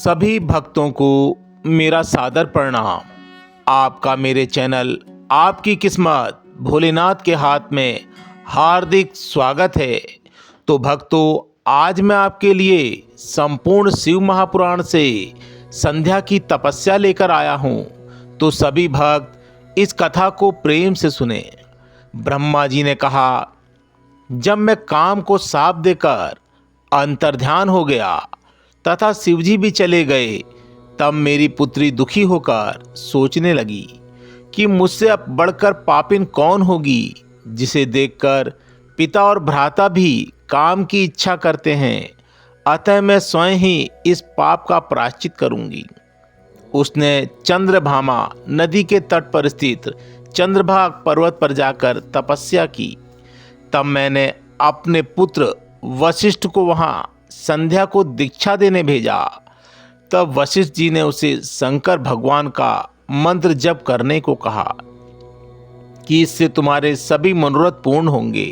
सभी भक्तों को मेरा सादर प्रणाम। आपका मेरे चैनल आपकी किस्मत भोलेनाथ के हाथ में हार्दिक स्वागत है। तो भक्तों, आज मैं आपके लिए संपूर्ण शिव महापुराण से संध्या की तपस्या लेकर आया हूँ। तो सभी भक्त इस कथा को प्रेम से सुने। ब्रह्मा जी ने कहा, जब मैं काम को साफ देकर अंतर्ध्यान हो गया तथा शिवजी भी चले गए, तब मेरी पुत्री दुखी होकर सोचने लगी कि मुझसे अब बढ़कर पापिन कौन होगी, जिसे देखकर पिता और भ्राता भी काम की इच्छा करते हैं। अतः मैं स्वयं ही इस पाप का प्रायश्चित करूंगी। उसने चंद्रभामा नदी के तट पर स्थित चंद्रभाग पर्वत पर जाकर तपस्या की। तब मैंने अपने पुत्र वशिष्ठ को वहां संध्या को दीक्षा देने भेजा। तब वशिष्ठ जी ने उसे शंकर भगवान का मंत्र जप करने को कहा कि इससे तुम्हारे सभी मनोरथ पूर्ण होंगे।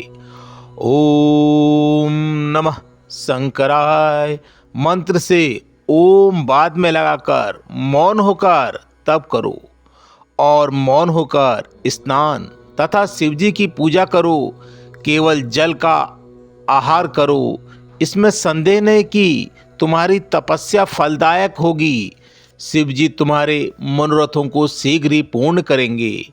ओम नमः शंकराय मंत्र से ओम बाद में लगाकर मौन होकर तप करो और मौन होकर स्नान तथा शिवजी की पूजा करो। केवल जल का आहार करो। इसमें संदेह नहीं कि तुम्हारी तपस्या फलदायक होगी। शिवजी तुम्हारे मनोरथों को शीघ्र ही पूर्ण करेंगे।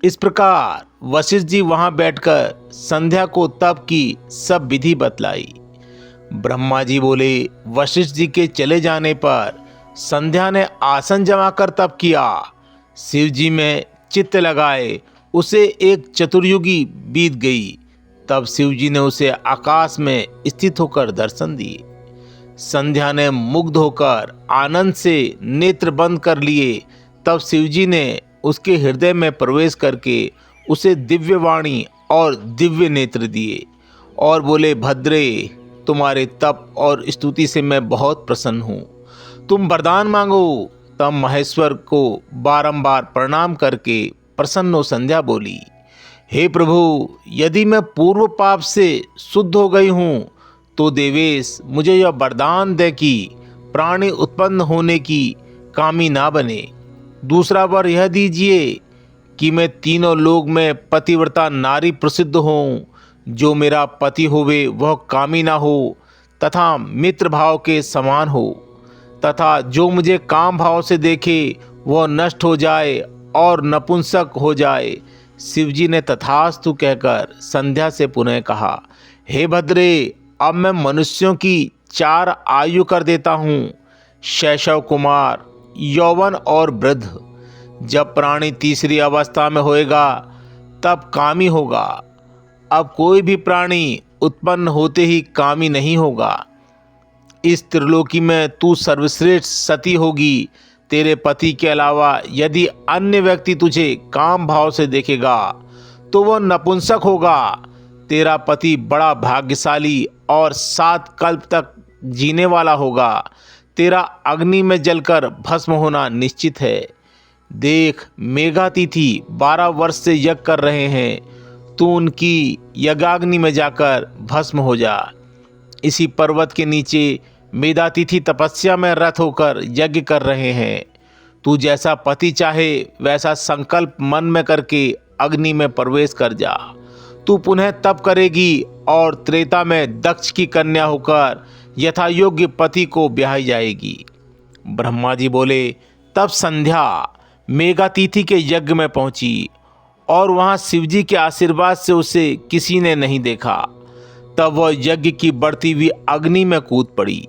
इस प्रकार वशिष्ठ जी वहां बैठकर संध्या को तप की सब विधि बतलाई। ब्रह्मा जी बोले, वशिष्ठ जी के चले जाने पर संध्या ने आसन जमा कर तप किया। शिव जी में चित्त लगाए उसे एक चतुर्युगी बीत गई। तब शिव जी ने उसे आकाश में स्थित होकर दर्शन दिए। संध्या ने मुग्ध होकर आनंद से नेत्र बंद कर लिए। तब शिव जी ने उसके हृदय में प्रवेश करके उसे दिव्य वाणी और दिव्य नेत्र दिए और बोले, भद्रे, तुम्हारे तप और स्तुति से मैं बहुत प्रसन्न हूँ। तुम वरदान मांगो। तब महेश्वर को बारंबार प्रणाम करके प्रसन्न संध्या बोली, हे प्रभु, यदि मैं पूर्व पाप से शुद्ध हो गई हूँ तो देवेश मुझे यह वरदान दे कि प्राणी उत्पन्न होने की कामी ना बने। दूसरा वर यह दीजिए कि मैं तीनों लोक में पतिव्रता नारी प्रसिद्ध हूँ। जो मेरा पति होवे वह कामी ना हो तथा मित्र भाव के समान हो, तथा जो मुझे काम भाव से देखे वह नष्ट हो जाए और नपुंसक हो जाए। शिवजी ने तथास्तु कहकर संध्या से पुनः कहा, हे भद्रे, अब मैं मनुष्यों की 4 आयु कर देता हूँ, शैशव, कुमार, यौवन और वृद्ध। जब प्राणी तीसरी अवस्था में होएगा तब कामी होगा। अब कोई भी प्राणी उत्पन्न होते ही कामी नहीं होगा। इस त्रिलोकी में तू सर्वश्रेष्ठ सती होगी। तेरे पति के अलावा यदि अन्य व्यक्ति तुझे काम भाव से देखेगा तो वह नपुंसक होगा। तेरा पति बड़ा भाग्यशाली और 7 कल्प तक जीने वाला होगा। तेरा अग्नि में जलकर भस्म होना निश्चित है। देख, मेघातिथि 12 वर्ष से यज्ञ कर रहे हैं। तू उनकी यज्ञाग्नि में जाकर भस्म हो जा। इसी पर्वत के नीचे मेधातिथि तपस्या में रत होकर यज्ञ कर रहे हैं। तू जैसा पति चाहे वैसा संकल्प मन में करके अग्नि में प्रवेश कर जा। तू पुनः तप करेगी और त्रेता में दक्ष की कन्या होकर यथा योग्य पति को ब्याही जाएगी। ब्रह्मा जी बोले, तब संध्या मेघातिथि के यज्ञ में पहुंची और वहां शिवजी के आशीर्वाद से उसे किसी ने नहीं देखा। तब वह यज्ञ की बढ़ती हुई अग्नि में कूद पड़ी।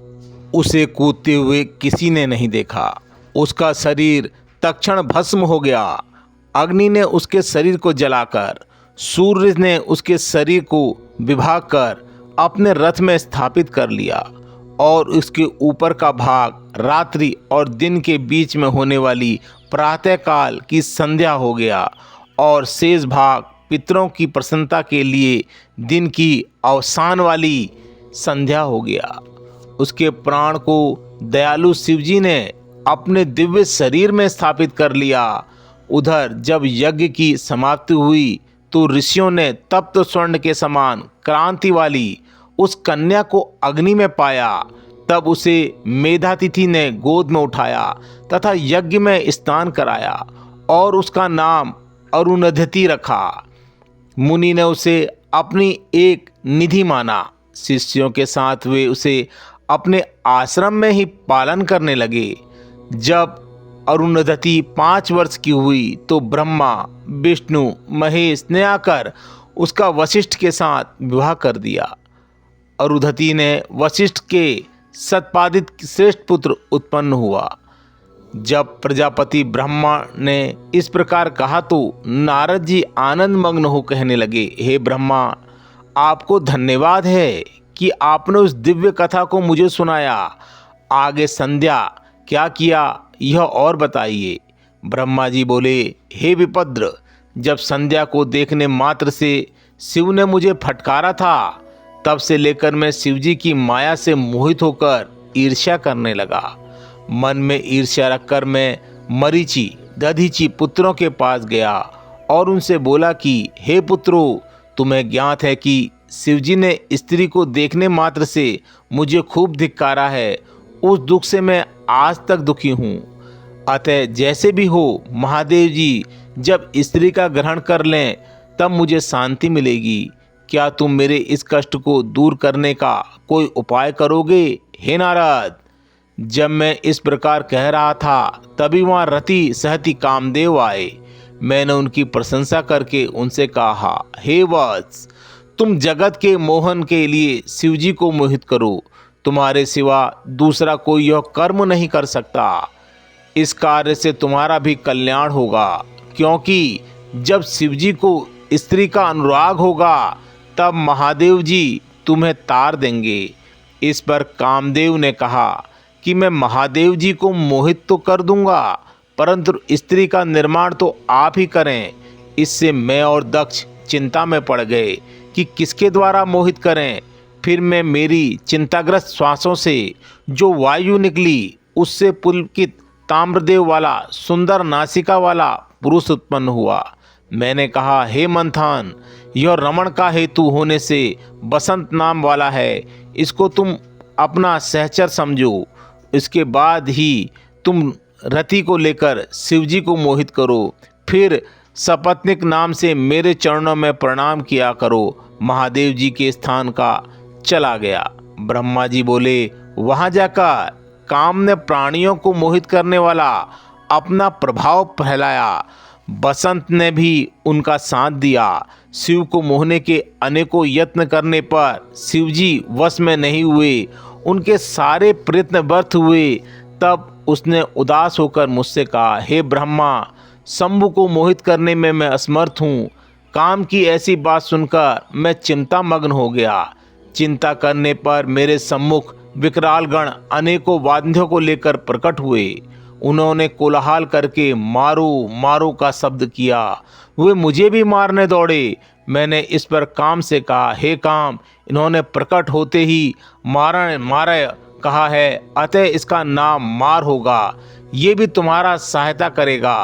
उसे कूदते हुए किसी ने नहीं देखा। उसका शरीर तत्क्षण भस्म हो गया। अग्नि ने उसके शरीर को जलाकर, सूर्य ने उसके शरीर को विभाग कर अपने रथ में स्थापित कर लिया और उसके ऊपर का भाग रात्रि और दिन के बीच में होने वाली प्रातःकाल की संध्या हो गया और शेष भाग पितरों की प्रसन्नता के लिए दिन की अवसान वाली संध्या हो गया। उसके प्राण को दयालु शिवजी ने अपने दिव्य शरीर में स्थापित कर लिया। उधर जब यज्ञ की समाप्ति हुई तो ऋषियों ने तप्त स्वर्ण के समान क्रांति वाली उस कन्या को अग्नि में पाया। तब उसे मेधातिथि ने गोद में उठाया तथा यज्ञ में स्नान कराया और उसका नाम अरुंधति रखा। मुनि ने उसे अपनी एक निधि माना। शिष्यों के साथ वे उसे अपने आश्रम में ही पालन करने लगे। जब अरुंधति 5 वर्ष की हुई तो ब्रह्मा, विष्णु, महेश ने आकर उसका वशिष्ठ के साथ विवाह कर दिया। अरुंधति ने वशिष्ठ के सत्पादित श्रेष्ठ पुत्र उत्पन्न हुआ। जब प्रजापति ब्रह्मा ने इस प्रकार कहा तो नारद जी आनंद मग्न हो कहने लगे, हे ब्रह्मा, आपको धन्यवाद है कि आपने उस दिव्य कथा को मुझे सुनाया। आगे संध्या क्या किया यह और बताइए। ब्रह्मा जी बोले, हे विप्रद्र, जब संध्या को देखने मात्र से शिव ने मुझे फटकारा था, तब से लेकर मैं शिव जी की माया से मोहित होकर ईर्ष्या करने लगा। मन में ईर्ष्या रखकर मैं मरीचि, दधीचि पुत्रों के पास गया और उनसे बोला कि हे पुत्रों, तुम्हें ज्ञात है कि शिवजी ने स्त्री को देखने मात्र से मुझे खूब धिक्कारा है। उस दुख से मैं आज तक दुखी हूँ। अतः जैसे भी हो, महादेव जी जब स्त्री का ग्रहण कर लें तब मुझे शांति मिलेगी। क्या तुम मेरे इस कष्ट को दूर करने का कोई उपाय करोगे, हे नारद? जब मैं इस प्रकार कह रहा था तभी वहाँ रति सहति कामदेव आए। मैंने उनकी प्रशंसा करके उनसे कहा, हे वत्स, तुम जगत के मोहन के लिए शिवजी को मोहित करो। तुम्हारे सिवा दूसरा कोई यह कर्म नहीं कर सकता। इस कार्य से तुम्हारा भी कल्याण होगा, क्योंकि जब शिवजी को स्त्री का अनुराग होगा तब महादेव जी तुम्हें तार देंगे। इस पर कामदेव ने कहा कि मैं महादेव जी को मोहित तो कर दूंगा, परंतु स्त्री का निर्माण तो आप ही करें। इससे मैं और दक्ष चिंता में पड़ गए कि किसके द्वारा मोहित करें। फिर मैं मेरी चिंताग्रस्त श्वासों से जो वायु निकली उससे पुलकित ताम्रदेव वाला सुंदर नासिका वाला पुरुष उत्पन्न हुआ। मैंने कहा, हे मंथन, यह रमण का हेतु होने से बसंत नाम वाला है। इसको तुम अपना सहचर समझो। इसके बाद ही तुम रति को लेकर शिवजी को मोहित करो। फिर सपत्निक नाम से मेरे चरणों में प्रणाम किया करो। महादेव जी के स्थान का चला गया। ब्रह्मा जी बोले, वहां जाकर काम ने प्राणियों को मोहित करने वाला अपना प्रभाव फैलाया। बसंत ने भी उनका साथ दिया। शिव को मोहने के अनेकों यत्न करने पर शिवजी वश में नहीं हुए। उनके सारे प्रयत्न व्यर्थ हुए। तब उसने उदास होकर मुझसे कहा, हे ब्रह्मा, शंभु को मोहित करने में मैं असमर्थ हूँ। काम की ऐसी बात सुनकर मैं चिंता मग्न हो गया। चिंता करने पर मेरे सम्मुख विकराल गण अनेकों वाद्यों को लेकर प्रकट हुए। उन्होंने कोलाहल करके मारो मारो का शब्द किया। वे मुझे भी मारने दौड़े। मैंने इस पर काम से कहा, हे काम, इन्होंने प्रकट होते ही मारा कहा है, अतः इसका नाम मार होगा। ये भी तुम्हारा सहायता करेगा।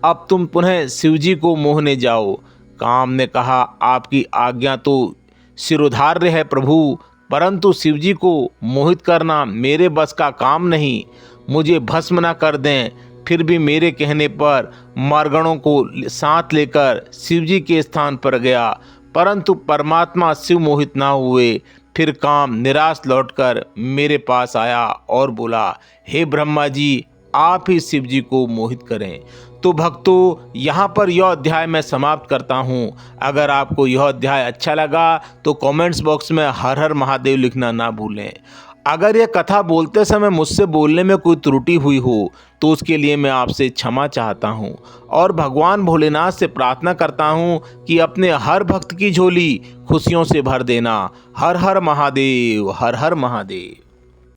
अब तुम पुनः शिवजी को मोहने जाओ। काम ने कहा, आपकी आज्ञा तो शिरोधार्य है प्रभु, परंतु शिवजी को मोहित करना मेरे बस का काम नहीं। मुझे भस्म न कर दें। फिर भी मेरे कहने पर मारगणों को साथ लेकर शिवजी के स्थान पर गया, परंतु परमात्मा शिव मोहित ना हुए। फिर काम निराश लौटकर मेरे पास आया और बोला, हे ब्रह्मा जी, आप ही शिव जी को मोहित करें। तो भक्तों, यहाँ पर यह अध्याय मैं समाप्त करता हूँ। अगर आपको यह अध्याय अच्छा लगा तो कमेंट्स बॉक्स में हर हर महादेव लिखना ना भूलें। अगर यह कथा बोलते समय मुझसे बोलने में कोई त्रुटि हुई हो तो उसके लिए मैं आपसे क्षमा चाहता हूँ और भगवान भोलेनाथ से प्रार्थना करता हूँ कि अपने हर भक्त की झोली खुशियों से भर देना। हर हर महादेव, हर हर महादेव।